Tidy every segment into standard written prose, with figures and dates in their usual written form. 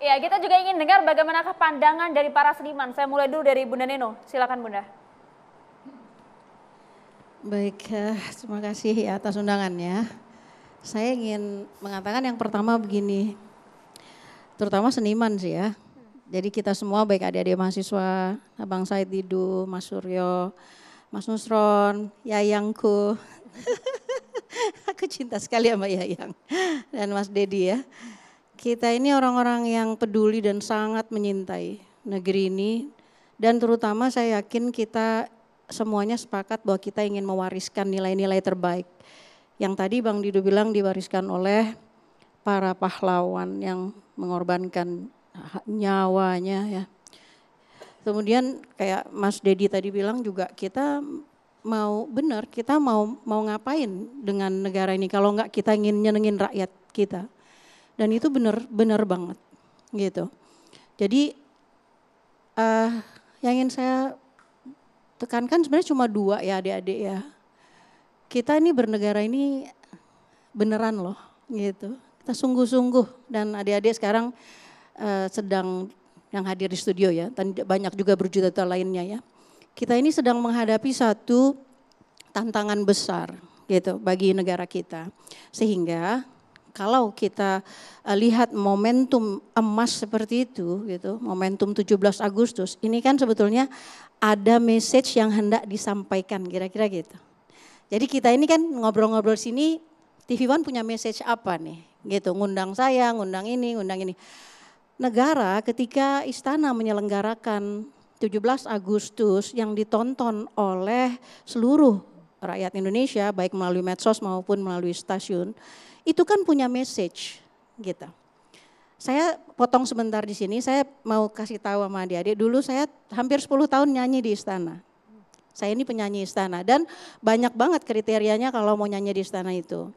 Ya, kita juga ingin dengar bagaimanakah pandangan dari para seniman. Saya mulai dulu dari Bunda Neno, silakan Bunda. Baik, terima kasih ya atas undangannya. Saya ingin mengatakan yang pertama begini, terutama seniman sih ya. Jadi kita semua baik adik-adik mahasiswa, Abang Said Didu, Mas Suryo, Mas Nusron, Yayangku. Aku cinta sekali sama Yayang dan Mas Dedi ya. Kita ini orang-orang yang peduli dan sangat menyintai negeri ini. Dan terutama saya yakin kita semuanya sepakat bahwa kita ingin mewariskan nilai-nilai terbaik. Yang tadi Bang Didu bilang diwariskan oleh para pahlawan yang mengorbankan nyawanya ya. Kemudian kayak Mas Dedi tadi bilang juga kita mau benar, kita mau ngapain dengan negara ini kalau enggak kita ingin nyenengin rakyat kita. Dan itu benar banget gitu. Jadi yang ingin saya tekankan sebenarnya cuma dua ya adik-adik ya. Kita ini bernegara ini beneran loh gitu. Kita sungguh-sungguh dan adik-adik sekarang sedang yang hadir di studio ya. Dan banyak juga berjuta-juta lainnya ya. Kita ini sedang menghadapi satu tantangan besar gitu bagi negara kita. Sehingga kalau kita lihat momentum emas seperti itu gitu, momentum 17 Agustus, ini kan sebetulnya ada message yang hendak disampaikan kira-kira gitu. Jadi kita ini kan ngobrol-ngobrol sini, TV One punya message apa nih gitu, ngundang saya, ngundang ini. Negara ketika istana menyelenggarakan 17 Agustus yang ditonton oleh seluruh rakyat Indonesia baik melalui medsos maupun melalui stasiun, itu kan punya message gitu. Saya potong sebentar di sini, saya mau kasih tahu sama adik-adik, dulu saya hampir 10 tahun nyanyi di istana. Saya ini penyanyi istana dan banyak banget kriterianya kalau mau nyanyi di istana itu.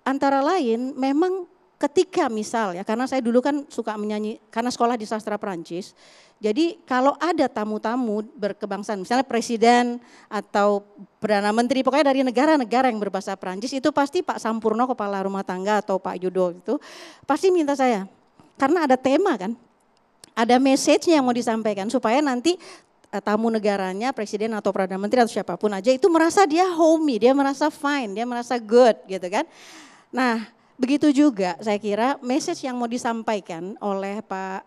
Antara lain memang ketika misal ya, karena saya dulu kan suka menyanyi, karena sekolah di sastra Perancis. Jadi kalau ada tamu-tamu berkebangsaan, misalnya presiden atau perdana menteri, pokoknya dari negara-negara yang berbahasa Perancis, itu pasti Pak Sampurno, kepala rumah tangga atau Pak Yudo itu pasti minta saya. Karena ada tema kan, ada message-nya yang mau disampaikan supaya nanti tamu negaranya, presiden atau perdana menteri atau siapapun aja itu merasa dia homey, dia merasa fine, dia merasa good gitu kan. Nah, begitu juga saya kira message yang mau disampaikan oleh Pak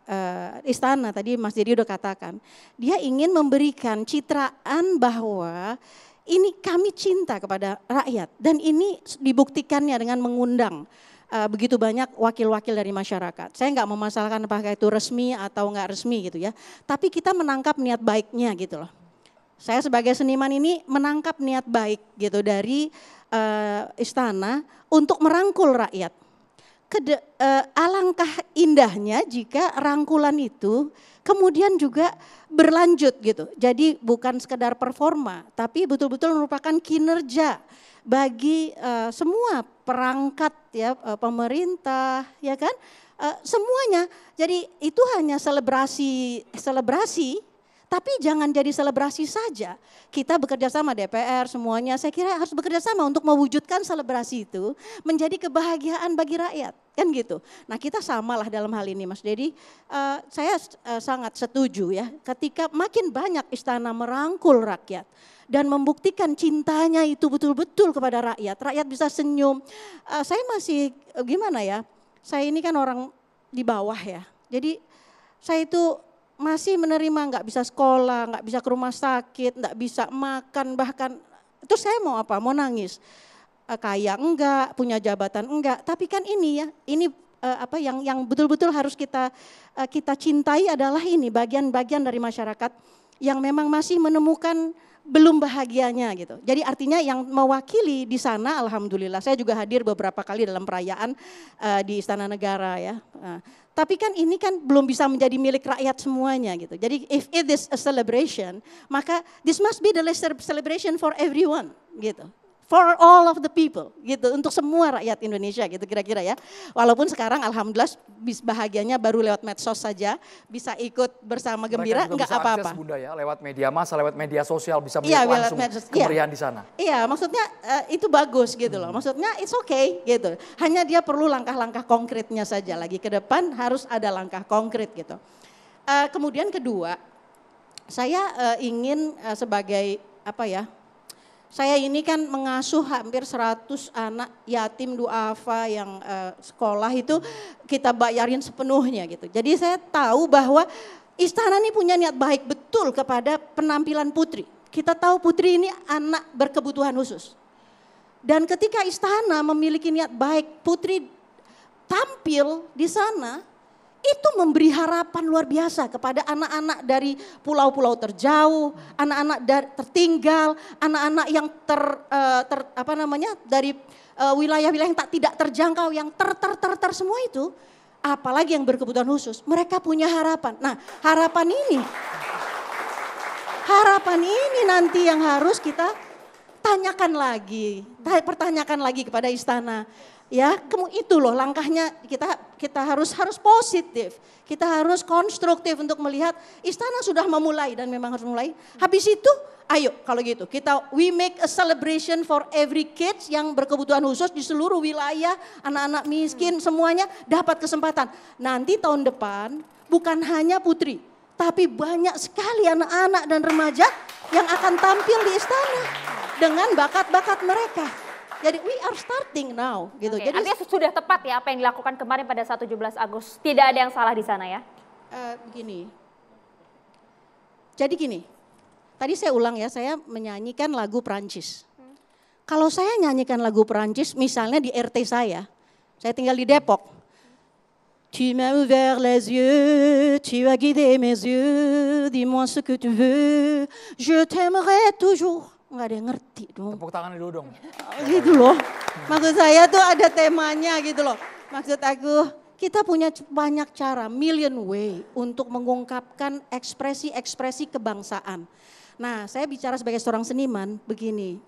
Istana tadi Mas Dedi udah katakan. Dia ingin memberikan citraan bahwa ini kami cinta kepada rakyat dan ini dibuktikannya dengan mengundang begitu banyak wakil-wakil dari masyarakat. Saya nggak memasalahkan apakah itu resmi atau nggak resmi gitu ya. Tapi kita menangkap niat baiknya gitu loh. Saya sebagai seniman ini menangkap niat baik gitu dari istana untuk merangkul rakyat. Alangkah indahnya jika rangkulan itu kemudian juga berlanjut gitu. Jadi bukan sekedar performa, tapi betul-betul merupakan kinerja bagi semua perangkat ya, pemerintah ya kan, semuanya. Jadi itu hanya selebrasi, tapi jangan jadi selebrasi saja. Kita bekerja sama DPR semuanya, saya kira harus bekerja sama untuk mewujudkan selebrasi itu menjadi kebahagiaan bagi rakyat, kan gitu. Nah kita samalah dalam hal ini Mas Dedi, saya sangat setuju ya ketika makin banyak istana merangkul rakyat dan membuktikan cintanya itu betul-betul kepada rakyat, rakyat bisa senyum. Saya masih gimana ya, saya ini kan orang di bawah ya, jadi saya itu masih menerima nggak bisa sekolah, nggak bisa ke rumah sakit, nggak bisa makan bahkan. Terus saya mau apa? Mau nangis. Kaya enggak, punya jabatan enggak. Tapi kan ini ya, ini apa yang betul-betul harus kita cintai adalah ini bagian-bagian dari masyarakat yang memang masih menemukan belum bahagianya gitu. Jadi artinya yang mewakili di sana, alhamdulillah saya juga hadir beberapa kali dalam perayaan di Istana Negara ya. Tapi kan ini kan belum bisa menjadi milik rakyat semuanya gitu. Jadi if it is a celebration, maka this must be the celebration for everyone gitu. For all of the people gitu, untuk semua rakyat Indonesia gitu kira-kira ya. Walaupun sekarang alhamdulillah bahagianya baru lewat medsos saja, bisa ikut bersama gembira, nggak apa-apa. Akses Bunda ya, lewat media massa, lewat media sosial bisa Iya, melihat langsung medsos, kemeriahan di sana. Iya, maksudnya itu bagus gitu loh. Maksudnya it's okay gitu. Hanya dia perlu langkah-langkah konkretnya saja lagi ke depan harus ada langkah konkret gitu. Kemudian kedua, saya ingin sebagai apa ya? Saya ini kan mengasuh hampir 100 anak yatim duafa yang sekolah itu kita bayarin sepenuhnya gitu. Jadi saya tahu bahwa istana ini punya niat baik betul kepada penampilan putri. Kita tahu putri ini anak berkebutuhan khusus. Dan ketika istana memiliki niat baik, putri tampil di sana, itu memberi harapan luar biasa kepada anak-anak dari pulau-pulau terjauh, anak-anak tertinggal, anak-anak yang dari wilayah-wilayah yang tidak terjangkau, yang semua itu, apalagi yang berkebutuhan khusus, mereka punya harapan. Nah, harapan ini nanti yang harus kita pertanyakan lagi kepada istana. Ya, itu loh langkahnya kita harus positif. Kita harus konstruktif untuk melihat istana sudah memulai dan memang harus mulai. Habis itu, ayo kalau gitu we make a celebration for every kids yang berkebutuhan khusus di seluruh wilayah, anak-anak miskin semuanya dapat kesempatan. Nanti tahun depan bukan hanya putri, tapi banyak sekali anak-anak dan remaja yang akan tampil di istana dengan bakat-bakat mereka. Jadi we are starting now gitu. Okay, jadi artinya sudah tepat ya apa yang dilakukan kemarin pada saat 17 Agustus. Tidak ada yang salah di sana ya? Begini. Jadi gini. Tadi saya ulang ya, saya menyanyikan lagu Perancis. Kalau saya nyanyikan lagu Perancis misalnya di RT saya tinggal di Depok. Tu m'as ouvert les yeux, tu as guidé mes yeux, dis-moi ce que tu veux, je t'aimerai toujours. Enggak ada yang ngerti dong. Tepuk tangan dulu dong. Gitu loh. Maksud saya tuh ada temanya gitu loh. Maksud aku kita punya banyak cara, million way untuk mengungkapkan ekspresi-ekspresi kebangsaan. Nah, saya bicara sebagai seorang seniman begini.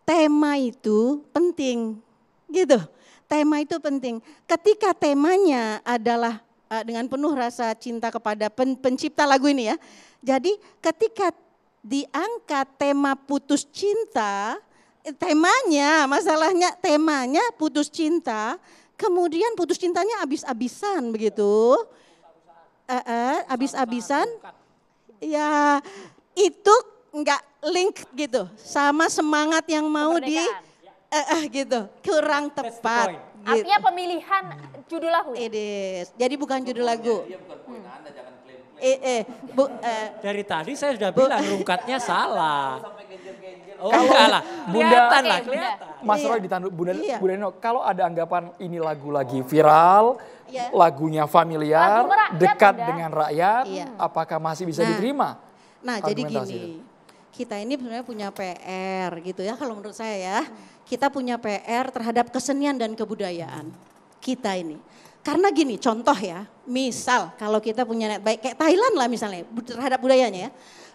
Tema itu penting gitu. Tema itu penting. Ketika temanya adalah dengan penuh rasa cinta kepada pencipta lagu ini ya. Jadi ketika diangkat tema putus cinta, masalahnya temanya putus cinta, kemudian putus cintanya habis-habisan begitu, habis-habisan, ya itu enggak link gitu sama semangat yang mau gitu, kurang tepat. Gitu. Artinya pemilihan judul lagu. Jadi bukan judul lagu. Dari tadi saya sudah bilang rungkatnya salah. Oh Kalau enggak lah, kelihatan lah, Oke, kelihatan. Mas Roy ditanduk Bunda Nino, kalau ada anggapan ini lagu lagi viral, lagunya familiar, Lagu merakyat, dekat Bunda. dengan rakyat, apakah masih bisa diterima? Nah jadi argumentasi gini, kita ini sebenarnya punya PR gitu ya kalau menurut saya ya. Kita punya PR terhadap kesenian dan kebudayaan kita ini. Karena gini contoh ya, misal kalau kita punya niat baik kayak Thailand lah misalnya terhadap budayanya ya.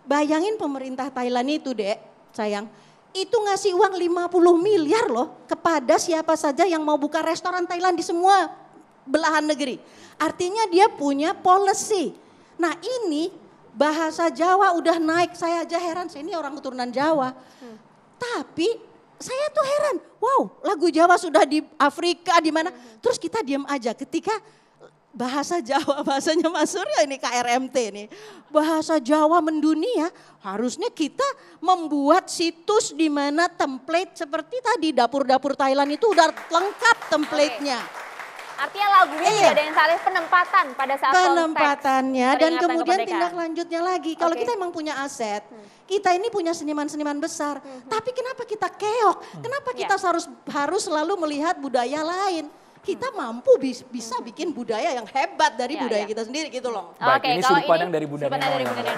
Bayangin pemerintah Thailand itu Dek, sayang, itu ngasih uang 50 miliar loh kepada siapa saja yang mau buka restoran Thailand di semua belahan negeri. Artinya dia punya policy. Nah ini bahasa Jawa udah naik, saya aja heran, saya ini orang keturunan Jawa. Tapi saya tuh heran, wow lagu Jawa sudah di Afrika di mana, terus kita diam aja ketika bahasa Jawa, bahasanya Mas Suryo ini KRMT nih, bahasa Jawa mendunia, harusnya kita membuat situs di mana template seperti tadi dapur-dapur Thailand itu udah lengkap template-nya. Artinya lagunya tidak ada yang salah, penempatan pada saat Penempatannya dan peringatan kemudian kemerdekaan. tindak lanjutnya lagi. Kalau kita emang punya aset, kita ini punya seniman-seniman besar. Tapi kenapa kita keok? Kenapa kita harus selalu melihat budaya lain? Kita mampu bisa bikin budaya yang hebat dari budaya kita sendiri gitu loh. Baik, Oke, ini kalau sudut pandang dari Bunda sudut pandang Nino dari ya. Bunda Nino.